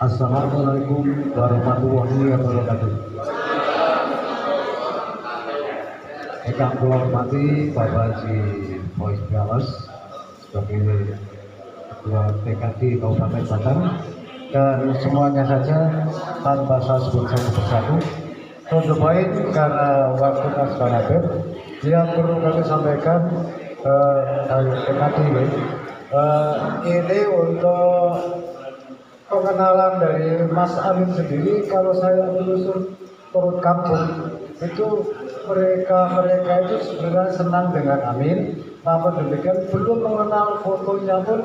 Assalamualaikum warahmatullahi wabarakatuh. Yang kula hormati Bapak Haji Boy Galas sebagai Ketua TKD Kabupaten Batang, dan semuanya saja tanpa saya sebut satu persatu. Untuk poin karena waktu sudah habis, yang perlu kami sampaikan dari TKD ini untuk pengenalan dari Mas Amin sendiri. Kalau saya menelusur turut kampung itu mereka itu sebenarnya senang dengan Amin, namun demikian belum mengenal fotonya pun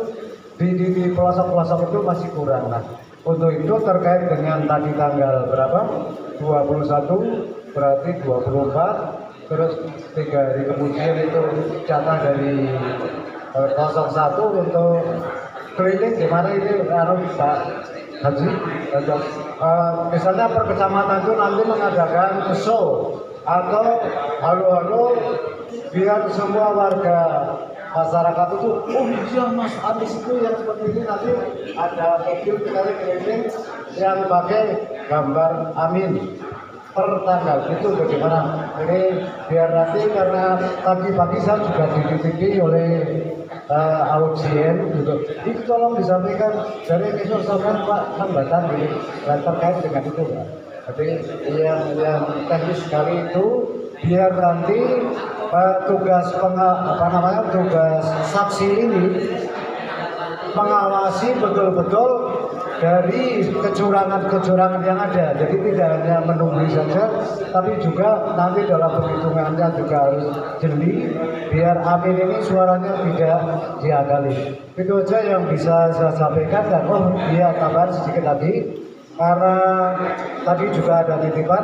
di pelosok-pelosok itu masih kurang. Nah, untuk itu terkait dengan tadi tanggal berapa? 21, berarti 24, terus 3 hari kemudian itu jatah dari 01 untuk keliling di mana ini Pak Haji. Misalnya per kecamatan itu nanti mengadakan show atau halo-halo biar semua warga masyarakat itu, oh iya Mas Anis itu yang seperti ini, nanti ada mobil keliling yang pakai gambar Amin per tanggal itu bagaimana? Ini biar nanti, karena pagi-pagi saya juga dititipi oleh audien juga, itu tolong disampaikan dari besok sampai Pak hambatan ini terkait dengan itu Pak. Jadi yang teknis sekali itu biar nanti tugas tugas saksi ini mengawasi betul-betul dari kecurangan yang ada. Jadi tidak hanya menunggu saja, tapi juga nanti dalam perhitungannya juga harus jeli, biar Amin ini suaranya tidak diakali. Itu aja yang bisa saya sampaikan. Dan iya, tambahan sedikit tadi, karena tadi juga ada titipan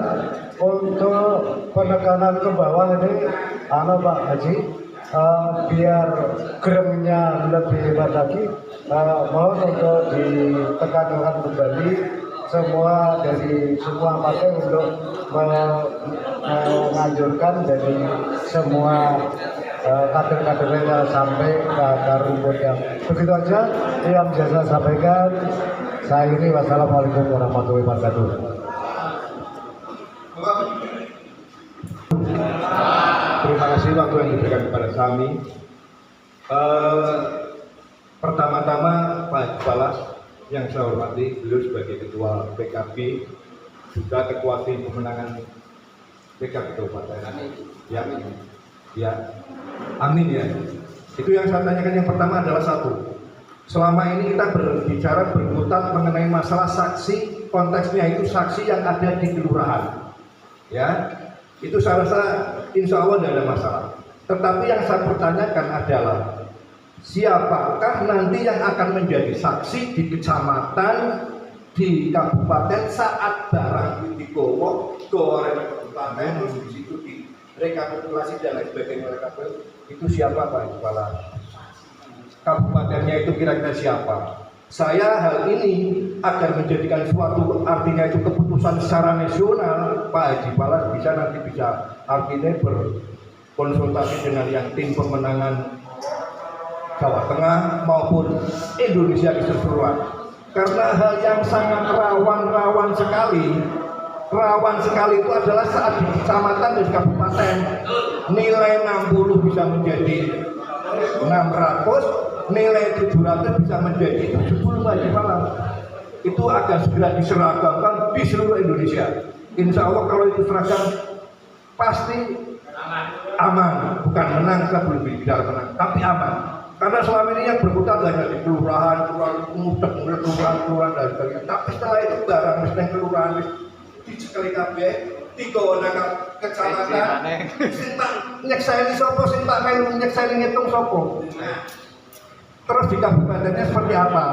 untuk penekanan ke bawah ini, Pak Haji, biar geremnya lebih hebat lagi, mohon untuk ditekankan kembali semua dari semua partai untuk menganjurkan dari semua kader-kadernya sampai ke akar rumputnya. Begitu aja yang bisa saya sampaikan. Saya ini, wassalamualaikum warahmatullahi wabarakatuh. Terima kasih waktu yang diberikan kepada kami. Pertama-tama Pak Balas yang saya hormati, beliau sebagai Ketua PKB, juga Ketua Tim Pemenangan PKB Kabupaten. Ya, amin ya. Itu yang saya tanyakan. Yang pertama adalah satu. Selama ini kita berbicara berkutat mengenai masalah saksi, konteksnya itu saksi yang ada di kelurahan. Ya, itu saya rasa insya Allah tidak ada masalah. Tetapi yang saya pertanyakan adalah siapakah nanti yang akan menjadi saksi di kecamatan, di kabupaten saat barang digowo goreng kabupaten di situ di rekapitulasi dan lain sebagainya oleh KPU, itu siapa Pak Kepala? Kabupatennya itu kira-kira siapa? Saya hal ini akan menjadikan suatu, artinya itu keputusan secara nasional. Pak Haji Balas bisa artinya berkonsultasi dengan yang tim pemenangan Jawa Tengah maupun Indonesia keseluruhan. Karena hal yang sangat rawan sekali itu adalah saat di kecamatan dan kabupaten nilai 60 bisa menjadi 600, nilai 700 bisa menjadi 70 Haji Balas. Itu akan segera diseragamkan di seluruh Indonesia. Insya Allah kalau itu seragam pasti aman, bukan menang, saya belum bicara menang, tapi aman. Karena selama ini yang berputar hanya di kelurahan dan sebagainya. Tapi setelah itu barang mesti kelurahan di sekali kabeh, tiga warna kecamatan, sintak nyekseni sopo, sintak melu nyekseni ngitung sopo. Terus di kabupatennya seperti apa?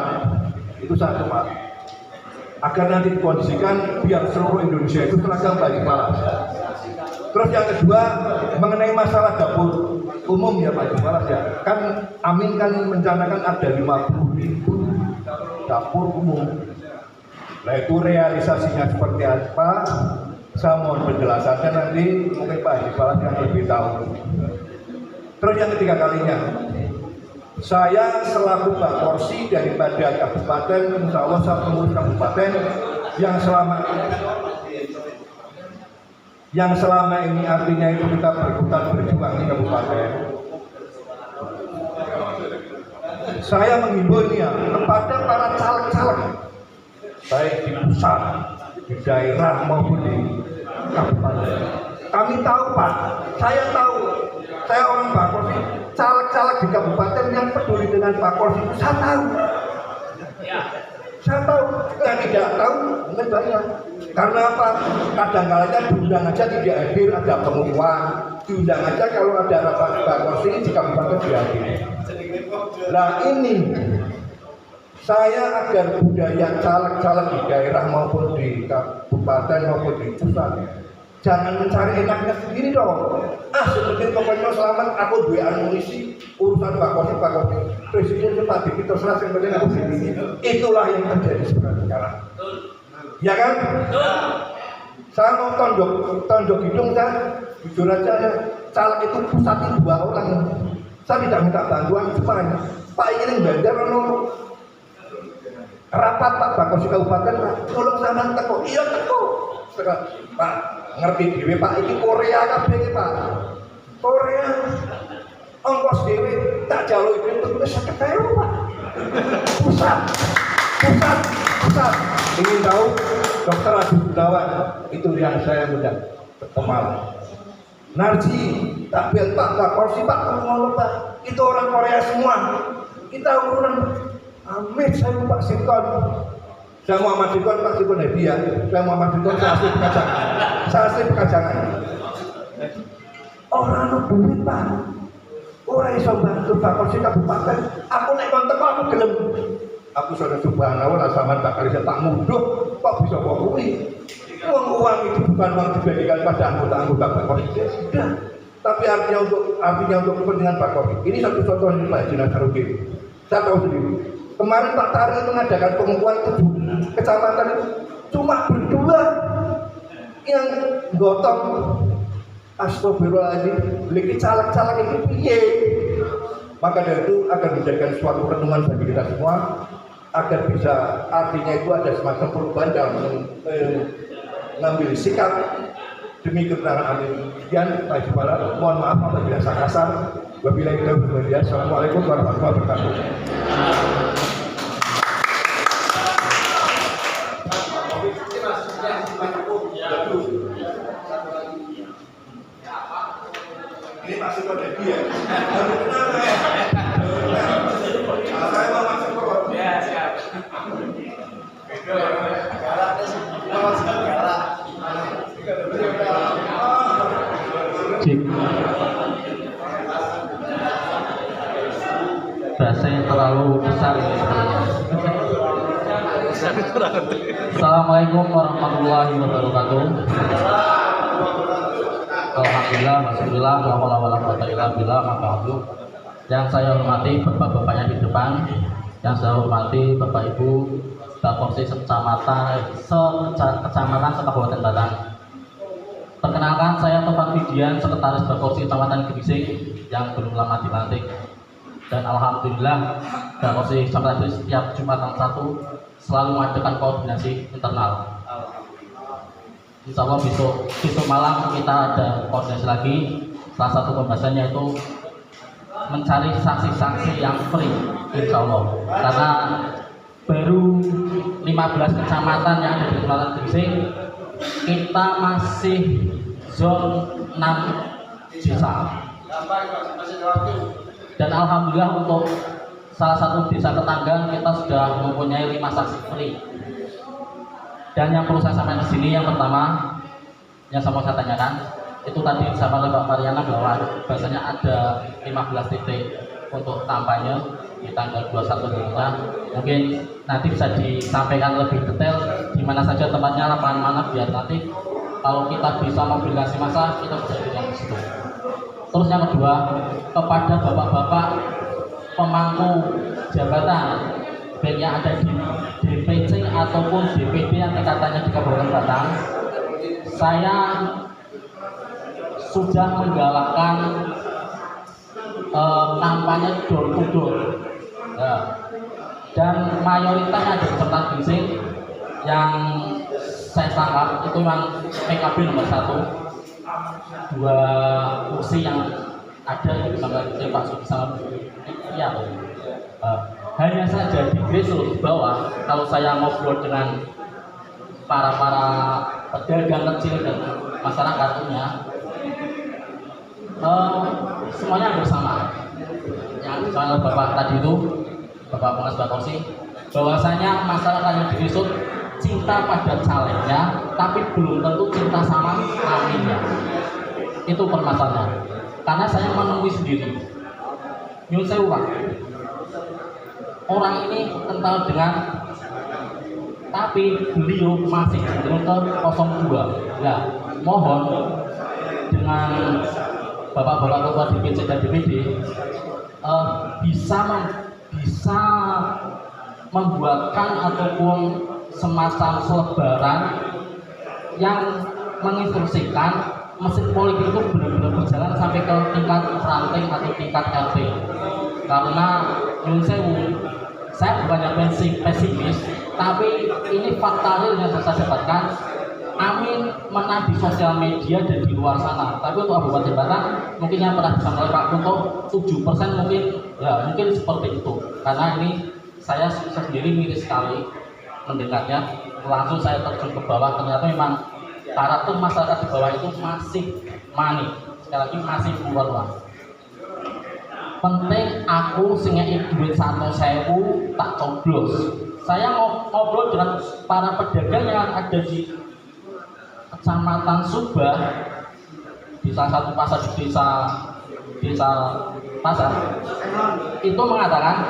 Itu satu Pak. Agar nanti dikondisikan biar seluruh Indonesia itu seragam Haji Balas. Terus yang kedua mengenai masalah dapur umum ya Pak Haji Balas ya. Kan Amin kan mencanakan ada 50.000 dapur umum. Nah itu realisasinya seperti apa? Saya mohon penjelasannya nanti, mungkin Pak Haji Balas yang lebih tahu. Terus yang ketiga kalinya, Saya selaku Bakorsi daripada kabupaten, insya Allah saya pengurus kabupaten yang selama ini artinya itu kita berkutat berjuang di kabupaten. Saya menghimbau ini ya kepada para caleg-caleg baik di pusat, di daerah maupun di kabupaten. Kami tahu Pak, saya tahu, saya orang Bakorsi, caleg-caleg di kabupaten yang peduli dengan Bakorsi itu saya tahu. Saya tahu, yang tidak tahu mungkin banyak. Karena apa? Kadang-kadang diundang aja tidak hadir, ada pengumuman. Diundang aja kalau ada rapat Bakorsi di kabupaten dihadiri. Nah ini saya agar budaya caleg-caleg di daerah maupun di kabupaten maupun di pusat jangan mencari enaknya sendiri dong. Sebenarnya pokoknya selamat aku dua amunisi urusan Bakorsi presiden Pak Diki terserah yang penting aku sendiri. Itulah yang terjadi sekarang. Ya kan? Saya mau tonjok hidung saya jujur aja caleg itu pusat itu 2 orang. Saya tidak minta bantuan cuma Pak ingin Bandar rapat Pak Bakorsi kabupaten Pak tolong sama teko. Iya teko. Pak ngerti dhewe Pak iki Korea kabeh Pak. Korea ongkos dhewe tak jaluk itu wis 50.000 Pak. Pusat. Ingin tahu Dokter Adi Gunawan itu yang saya undang ke Malang. Narji, tak biar Pak Bakorsi Pak ngomong Pak. Itu orang Korea semua. Kita urunan Amit saya Pak Sikon. Saya Muhammad Sikon, Pak Sikon Hadiah. Saya Muhammad Sikon, saya asli Pekajangan. Orang duit Pak. Orang iso bantu Bakorsi kabupaten. Aku nek kontek aku gelem. Aku sudah subhanallah sampean bakal bisa tak munduh kok bisa kok kuwi. Uang itu bukan uang diberikan pada anggota-anggota Bakorsi. Sudah. Tapi artinya untuk kepentingan Bakorsi. Ini satu contoh ini Pak Haji Nasaruddin. Saya tahu sendiri. Kemarin Pak Tari mengadakan pengukuhan 7 kecamatan itu cuma berdua yang gotong. Astagfirullahaladzim, beli caleg-caleg itu piye? Maka dari itu akan menjadikan suatu renungan bagi kita semua agar bisa artinya itu ada semacam perubahan dalam mengambil sikap demi keterangan amin. Sekian Pak Jepara, mohon maaf apabila saya kasar. Wabillahi taufiq wal hidayah. Assalamualaikum warahmatullahi wabarakatuh. Ini masih pada dia. Saya mau masuk ke ya siap. Bahasanya terlalu besar ini sebenarnya. Assalamualaikum warahmatullahi wabarakatuh. Alhamdulillah, Bismillah, yang saya hormati bapak-bapaknya di depan, yang saya hormati bapak ibu Bakorsi kecamatan Kabupaten Batang. Perkenalkan, saya Topan Fidian, Sekretaris Bakorsi Kecamatan Grisik yang belum lama dilantik. Dan alhamdulillah Bakorsi Kecamatan Grisik setiap Jumatan 1 selalu mengadakan koordinasi internal. Insya Allah besok malam kita ada koordinasi lagi. Salah satu pembahasannya itu mencari saksi-saksi yang free, insya Allah. Karena baru 15 kecamatan yang ada di Kecamatan Grisik, kita masih zone 6 desa. Dan alhamdulillah untuk salah satu desa tetangga kita sudah mempunyai 5 saksi free. Dan yang perlu saya sampaikan di sini yang pertama, yang saya tanyakan, itu tadi sama Pak Mariana bahwa bahasanya ada 15 titik untuk kampanye di tanggal 21 Juli. Mungkin nanti bisa disampaikan lebih detail di mana saja tempatnya, lapangan mana, biar nanti kalau kita bisa mobilisasi massa kita bisa bilang di situ. Terus yang kedua, kepada bapak-bapak pemangku jabatan baik yang ada di DPC ataupun DPD yang tingkatannya di Kabupaten Batang, saya sudah menggalakkan kampanye door to door. Ya. Dan mayoritas ada peserta ginseng yang saya tangkap itu memang PKB nomor 1, 2 kursi yang ada di bersama Pak Suki sama iya. Hanya saja di grassroots bawah, kalau saya ngobrol dengan para pedagang kecil dan masyarakatnya, semuanya hampir sama. Yang soal Bapak tadi itu, Bapak Pengas Batorsi, bahwasanya masyarakat yang di grassroots cinta pada calegnya, tapi belum tentu cinta sama aminnya. Itu permasalahannya. Karena saya menemui sendiri. Nyun sewu Pak, orang ini kental dengan, tapi beliau masih cenderung ke 02. Nah, mohon dengan bapak-bapak ketua DPC dan DPD bisa membuatkan ataupun semacam selebaran yang menginstruksikan mesin politik itu benar-benar berjalan sampai ke tingkat ranting atau tingkat RT. Karena nyun sewu, saya bukannya pesimis, tapi ini fakta real yang saya dapatkan. Amin menang di sosial media dan di luar sana. Tapi untuk Kabupaten Batang, mungkin yang pernah bisa melihat Pak Kunto 7% mungkin seperti itu. Karena ini saya sendiri miris sekali mendengarnya. Langsung saya terjun ke bawah, ternyata memang karakter masyarakat di bawah itu masih manik. Sekali lagi masih luar. Penting aku sing ngeki duit 1.000 tak coblos. Saya ngobrol dengan para pedagang yang ada di Kecamatan Subah, di salah satu pasar di desa pasar, itu mengatakan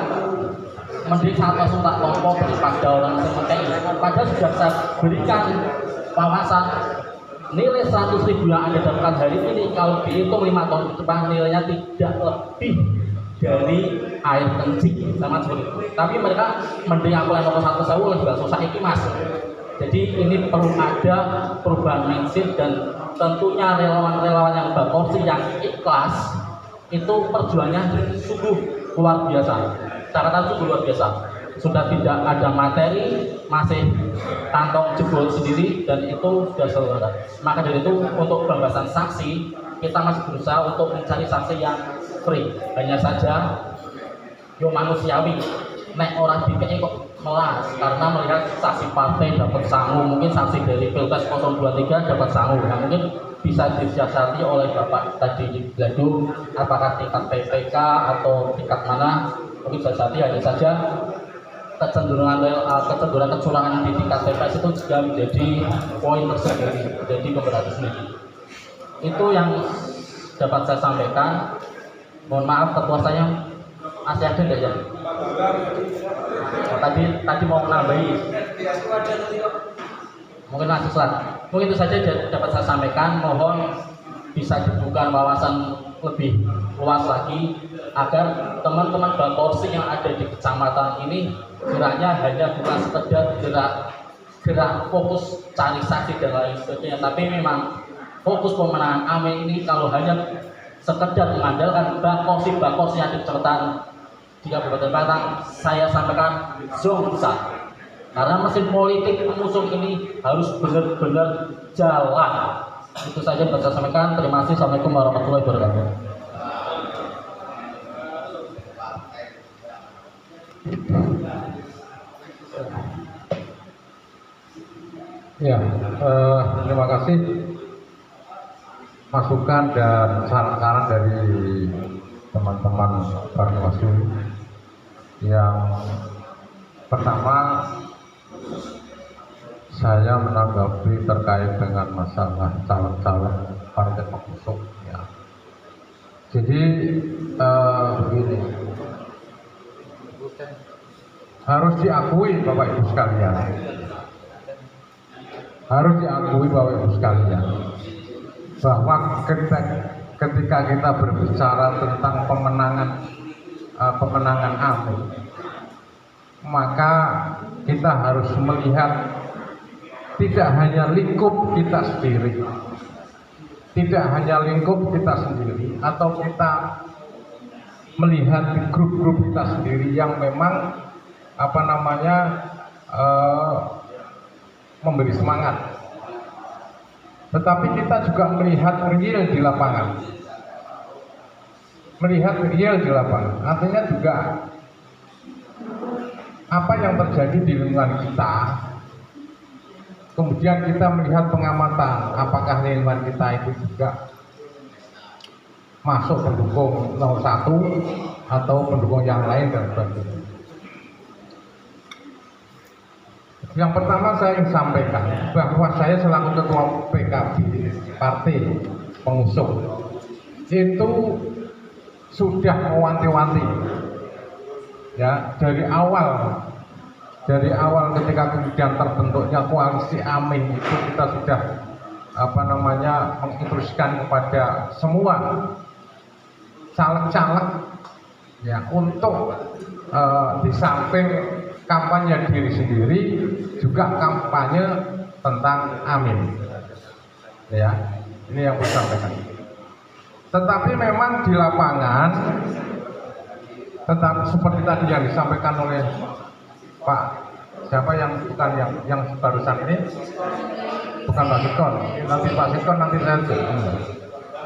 mending 1.000 tak tompo daripada orang seperti ini. Padahal sudah saya berikan wawasan nilai 100.000 yang Anda dapatkan hari ini kalau dihitung 5 tahun ke depan nilainya tidak lebih dari air kencing sama seperti itu. Tapi mereka mending aku yang nomor 1.000 lebih susah iki Mas. Jadi ini perlu ada perubahan mindset dan tentunya relawan-relawan yang berporsi yang ikhlas itu perjuangannya sungguh luar biasa. Catatan sungguh luar biasa. Sudah tidak ada materi, masih kantong jebol sendiri dan itu sudah selesai. Maka dari itu untuk pembahasan saksi kita masih berusaha untuk mencari saksi yang free. Hanya saja yo manusiawi, nek orang dikei kok melas karena melihat saksi partai dapat sangu, mungkin saksi dari Pilpres 023 dapat sangu. Nah, mungkin bisa disiasati oleh Bapak tadi Gladu apakah tingkat PPK atau tingkat mana, mungkin disiasati. Hanya saja kecenderungan kecurangan di tingkat TPS itu juga menjadi poin tersendiri, menjadi keberatan sendiri. Itu yang dapat saya sampaikan. Mohon maaf ketua saya masih ada nggak ya? Oh, tadi mau menambahi. Mungkin masih selat. Mungkin itu saja dapat saya sampaikan. Mohon bisa dibuka wawasan lebih luas lagi agar teman-teman Baporsi yang ada di kecamatan ini geraknya hanya bukan sekedar gerak fokus cari saksi dan lain sebagainya, tapi memang fokus pemenangan Amin ini kalau hanya sekedar mengandalkan bakorsi yang diceritakan di Kabupaten Batang, saya sampaikan zong besar. Karena mesin politik pengusung ini harus benar-benar jalan. Itu saja yang saya sampaikan. Terima kasih. Assalamualaikum warahmatullahi wabarakatuh. Ya, terima kasih masukan dan saran-saran dari teman-teman Bawaslu. Yang pertama, saya menanggapi terkait dengan masalah calon-calon partai pengusung. Ya. Jadi begini, harus diakui Bapak Ibu sekalian. Harus diakui Bapak Ibu sekalian bahwa ketika kita berbicara tentang pemenangan Amin, maka kita harus melihat tidak hanya lingkup kita sendiri, atau kita melihat di grup-grup kita sendiri yang memang memberi semangat. Tetapi kita juga melihat real di lapangan. Melihat real di lapangan, artinya juga apa yang terjadi di lingkungan kita. Kemudian kita melihat pengamatan apakah lingkungan kita itu juga masuk pendukung 01 atau pendukung yang lain dan sebagainya. Yang pertama saya ingin sampaikan bahwa saya selaku ketua PKB partai pengusung itu sudah mewanti-wanti ya dari awal ketika kemudian terbentuknya koalisi Amin itu kita sudah menginstruksikan kepada semua caleg-caleg ya untuk di samping kampanye diri sendiri juga kampanye tentang Amin ya, ini yang saya sampaikan. Tetapi memang di lapangan tetap seperti tadi yang disampaikan oleh Pak siapa yang bukan yang barusan ini, bukan Pak Siton, nanti Pak Siton nanti saya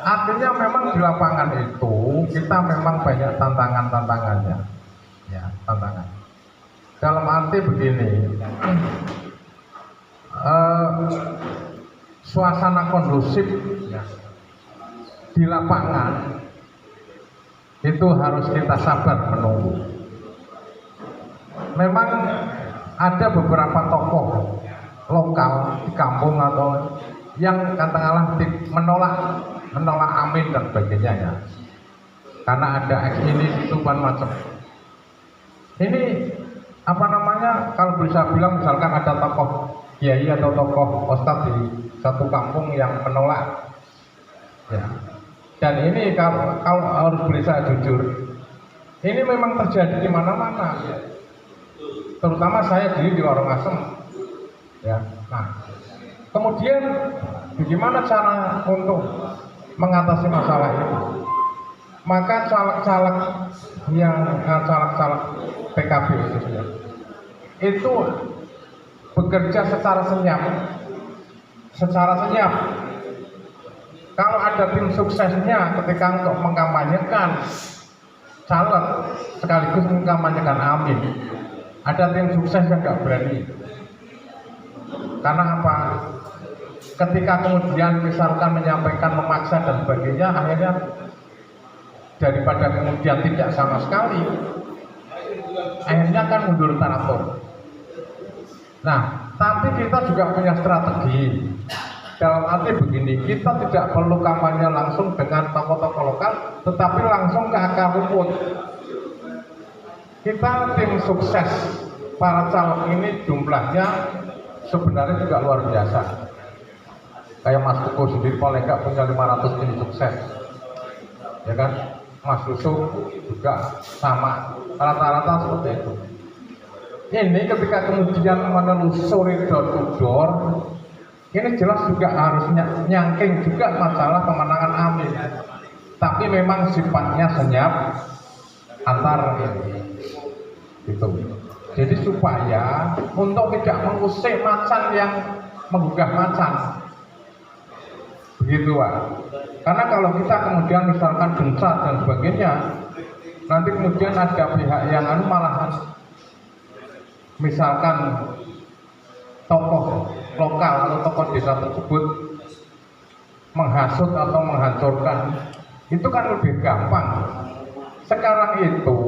artinya memang di lapangan itu kita memang banyak tantangannya ya, tantangan dalam arti begini, suasana kondusif ya, di lapangan itu harus kita sabar menunggu. Memang ada beberapa tokoh lokal di kampung atau yang katakanlah menolak Amin dan sebagainya ya, karena ada ini itu macam ini kalau bisa bilang misalkan ada tokoh kiai atau tokoh ustadz di satu kampung yang menolak ya. Dan ini kalau harus bisa jujur, ini memang terjadi di mana-mana, terutama saya di Warung Asem, ya. Nah, kemudian bagaimana cara untuk mengatasi masalah ini? Maka caleg-caleg PKB khususnya itu bekerja secara senyap. Kalau ada tim suksesnya ketika untuk mengkampanyekan caleg sekaligus mengkampanyekan Amin, ada tim sukses yang nggak berani. Karena apa? Ketika kemudian misalkan menyampaikan memaksa dan sebagainya, akhirnya daripada kemudian tidak sama sekali, akhirnya kan mundur teratur. Nah, tapi kita juga punya strategi. Dalam arti begini, kita tidak perlu kampanye langsung dengan tokoh-tokoh lokal, tetapi langsung ke akar rumput. Kita tim sukses para caleg ini jumlahnya sebenarnya juga luar biasa. Kayak Mas Teguh sendiri paling nggak punya 500 tim sukses, ya kan? Mas Yusuf juga sama, rata-rata seperti itu. Ini ketika kemudian menelusuri door to door, ini jelas juga harus nyangking juga masalah kemenangan Amin. Tapi memang sifatnya senyap antar gitu. Jadi supaya untuk tidak mengusik macan yang menggugah macan, begitu Pak. Karena kalau kita kemudian misalkan gencat dan sebagainya, nanti kemudian ada pihak yang malahan misalkan tokoh lokal atau tokoh desa tersebut menghasut atau menghancurkan, itu kan lebih gampang. Sekarang itu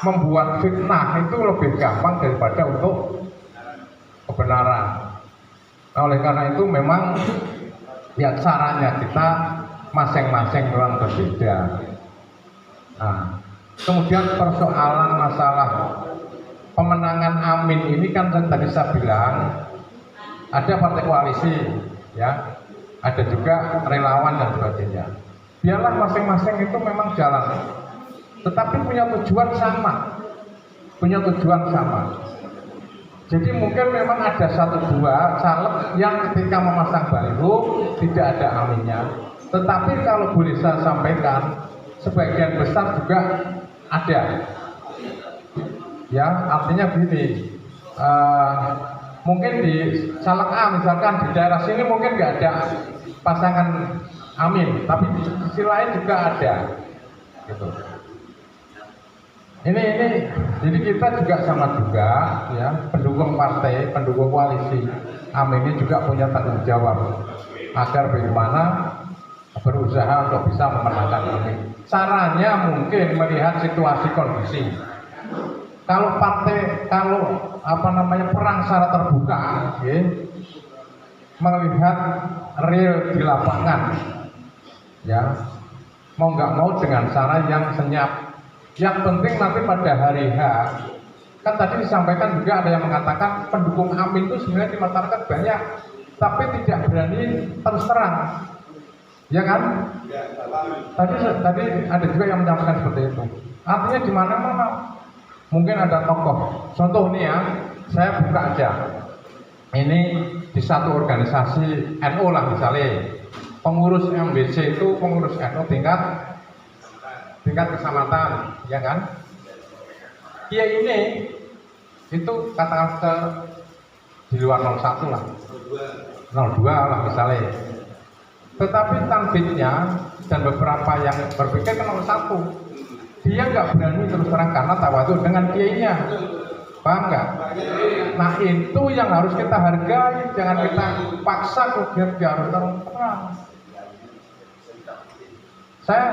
membuat fitnah itu lebih gampang daripada untuk kebenaran. Nah, oleh karena itu memang ya caranya kita masing-masing memang berbeda. Nah, kemudian persoalan masalah pemenangan Amin ini kan tadi saya bilang ada partai koalisi, ya, ada juga relawan dan sebagainya. Biarlah masing-masing itu memang jalan, tetapi punya tujuan sama, Jadi mungkin memang ada 1-2 caleg yang ketika memasang baliho tidak ada Aminnya. Tetapi kalau boleh saya sampaikan, sebagian besar juga ada. Ya, artinya begini, mungkin di caleg A misalkan di daerah sini mungkin nggak ada pasangan Amin, tapi di sisi lain juga ada, gitu. Ini jadi kita juga sama juga, ya, pendukung partai, pendukung koalisi Amin ini juga punya tanggung jawab agar bagaimana berusaha untuk bisa memenangkan Amin. Caranya mungkin melihat situasi kondisi. Kalau perang secara terbuka, ya, melihat real di lapangan, ya, mau nggak mau dengan cara yang senyap. Yang penting nanti pada hari H, kan tadi disampaikan juga ada yang mengatakan pendukung Amin itu sebenarnya di masyarakat banyak, tapi tidak berani terus terang, ya kan? Tadi ada juga yang menyampaikan seperti itu. Artinya di mana-mana mungkin ada tokoh. Contoh nih ya, saya buka aja. Ini di satu organisasi NU lah misalnya, pengurus MBC itu pengurus NU tingkat kecamatan, ya kan? Dia ini itu kata di luar 01 lah, 02 lah misalnya. Tetapi tanbitnya dan beberapa yang berpikir ke 01, dia nggak berani terus terang karena tawadhu dengan kiainya, paham nggak? Nah itu yang harus kita hargai, jangan kita paksa kemudian dia harus terus terang.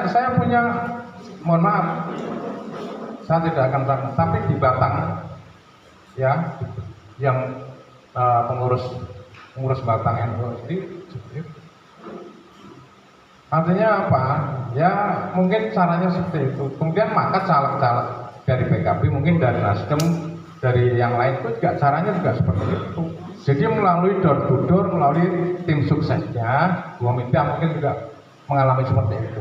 Saya punya, mohon maaf, saya tidak akan terang, tapi di Batang, ya, yang pengurus Batang NU itu, artinya apa? Ya mungkin caranya seperti itu. Kemudian maka caleg-caleg dari PKB, mungkin dari Nasdem, dari yang lain itu juga caranya juga seperti itu. Jadi melalui door to door, melalui tim suksesnya, gua minta mungkin juga mengalami seperti itu.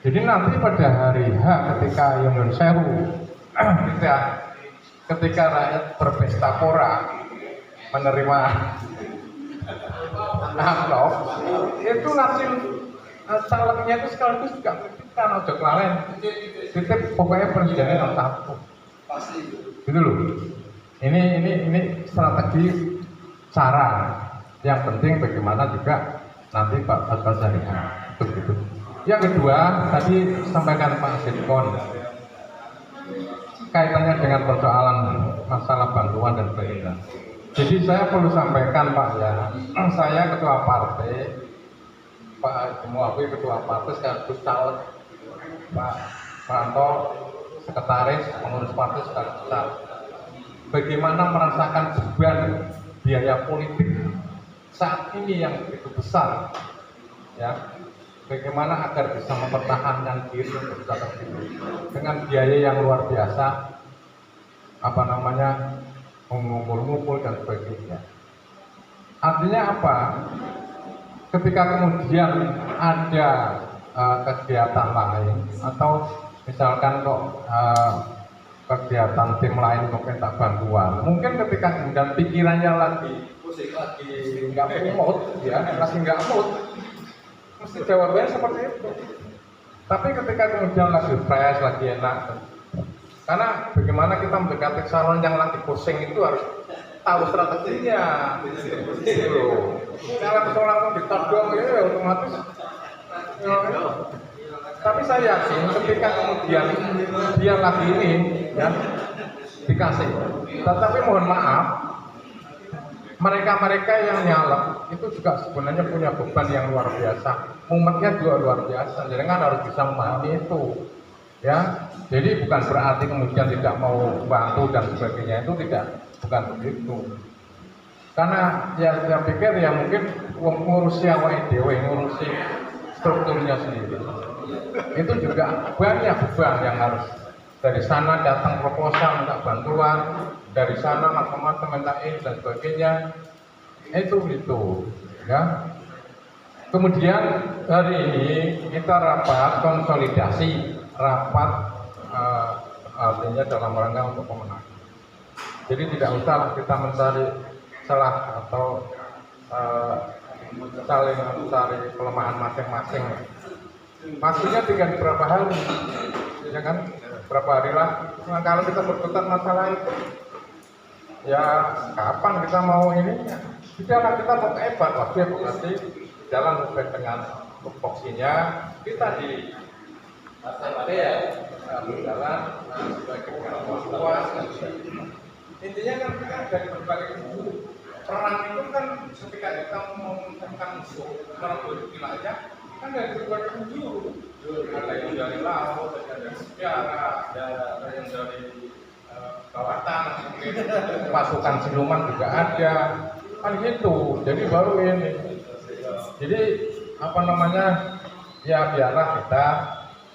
Jadi nanti pada hari H ketika Yongon Sewu, ketika rakyat berpesta pora menerima amplop, itu nanti calegnya itu sekaligus juga menitipkan ojo kelalen, titip pokoknya presidennya nomor 1. Gitu loh. Ini strategi cara. Yang penting bagaimana juga nanti Pak Basariha begitu. Yang kedua, tadi sampaikan Pak Sitkon kaitannya dengan persoalan masalah bantuan dan sebagainya. Jadi saya perlu sampaikan Pak ya, saya ketua partai, Pak Muafi ketua partai sekaligus caleg, Pak Pranto sekretaris pengurus partai sekaligus caleg. Bagaimana merasakan beban biaya politik saat ini yang begitu besar, ya? Bagaimana agar bisa mempertahankan diri untuk bisa terhidup dengan biaya yang luar biasa, mengumpul-ngumpul dan sebagainya. Artinya apa? Ketika kemudian ada kegiatan lain atau misalkan kegiatan tim lain mungkin tak bantuan, mungkin ketika kemudian pikirannya lagi nggak mood, ya, lagi nggak mood, mesti jawabannya seperti itu. Tapi ketika kemudian lagi fresh, lagi enak, karena bagaimana kita mendekati calon yang lagi pusing itu harus tahu strateginya. Gitu. Kalau langsung ditodong ya otomatis. Tapi saya yakin ketika kemudian dia lagi ini, ya, dikasih. Tetapi mohon maaf, mereka yang nyalek itu juga sebenarnya punya beban yang luar biasa, mumetnya juga luar biasa, jadi kan harus bisa memahami itu, ya. Jadi bukan berarti kemudian tidak mau bantu dan sebagainya, itu bukan begitu. Karena ya saya pikir ya mungkin ngurusi awake dhewe, ngurusi strukturnya sendiri, itu juga banyak beban yang harus dari sana datang proposal minta bantuan, dari sana macam-macam minta ini dan sebagainya, itu ya. Kemudian hari ini kita rapat konsolidasi, artinya dalam rangka untuk pemenangan. Jadi tidak usah kita mencari celah atau saling mencari kelemahan masing-masing. maksudnya tinggal beberapa hari, ya kan, berapa hari lah. Nah, kalau kita berkutat masalah itu, ya kapan kita mau ini? Bicara kita mau ke ebat, waktu ya nanti jalan sesuai dengan tupoksinya, kita di ya berjalan sebagai puas. Intinya kan kita dari berbagai kubu. Perang itu kan ketika kita menemukan musuh merebut wilayah kan dari berbagai penjuru, ada yang dari laut, ada yang dari udara, ada yang dari bawah tanah, mungkin pasukan siluman juga ada, kan gitu. Jadi baru ini, jadi apa namanya, ya biarlah kita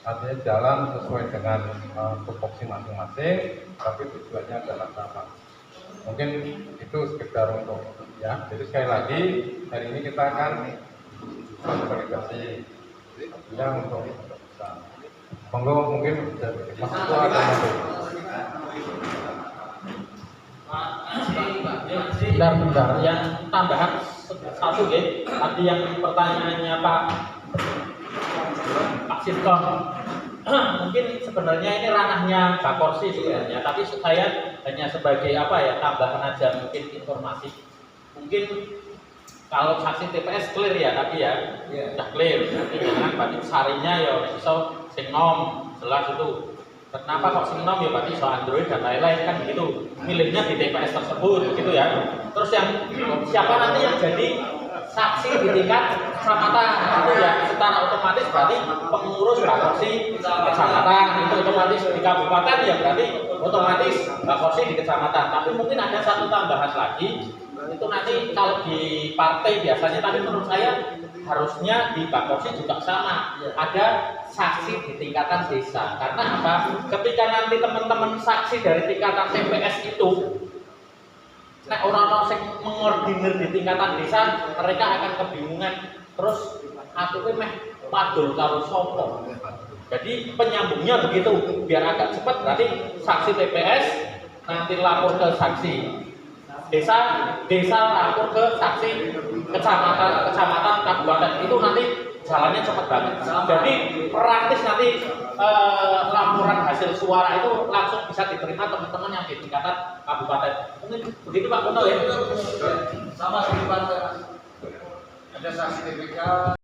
artinya jalan sesuai dengan tupoksi masing-masing, tapi tujuannya adalah sama. Mungkin itu sekedar untuk ya. Jadi sekali lagi hari ini kita akan komunikasi ya untuk monggo mungkin dari Mas Ketua atau nanti. Bentar, yang tambahan satu ya, tadi yang pertanyaannya Pak Sirkom. Mungkin sebenarnya ini ranahnya Pak Korsi sebenarnya, tapi saya hanya sebagai apa ya, tambahan aja mungkin informasi. Mungkin kalau saksi TPS clear ya tadi ya, sudah clear. Nanti jangan berarti sarinya ya iso sing nom, jelas itu. Kenapa kok sing nom ya berarti iso Android dan lain-lain kan begitu. Milihnya di TPS tersebut begitu ya. Terus yang siapa nanti yang jadi saksi di tingkat kecamatan itu ya secara otomatis berarti pengurus Bakorsi kecamatan, itu otomatis di kabupaten ya berarti otomatis Bakorsi di kecamatan. Tapi mungkin ada satu tambahan lagi, itu nanti kalau di partai biasanya, tapi menurut saya harusnya di Bakorsi juga sama, ada saksi di tingkatan desa. Karena apa? Ketika nanti teman-teman saksi dari tingkatan TPS itu nah orang-orang yang mengordinir di tingkatan desa, mereka akan kebingungan. Terus aku meh padul karo sopo. Jadi penyambungnya begitu, biar agak cepat. Berarti saksi TPS nanti lapor ke saksi desa, desa lapor ke saksi kecamatan, kabupaten. Itu nanti jalannya cepat banget. Jadi praktis nanti laporan hasil suara itu langsung bisa diterima teman-teman yang di tingkatan kabupaten. Mungkin begitu Pak Kuno ya. Sama seperti Pak. Ada saksi TPK.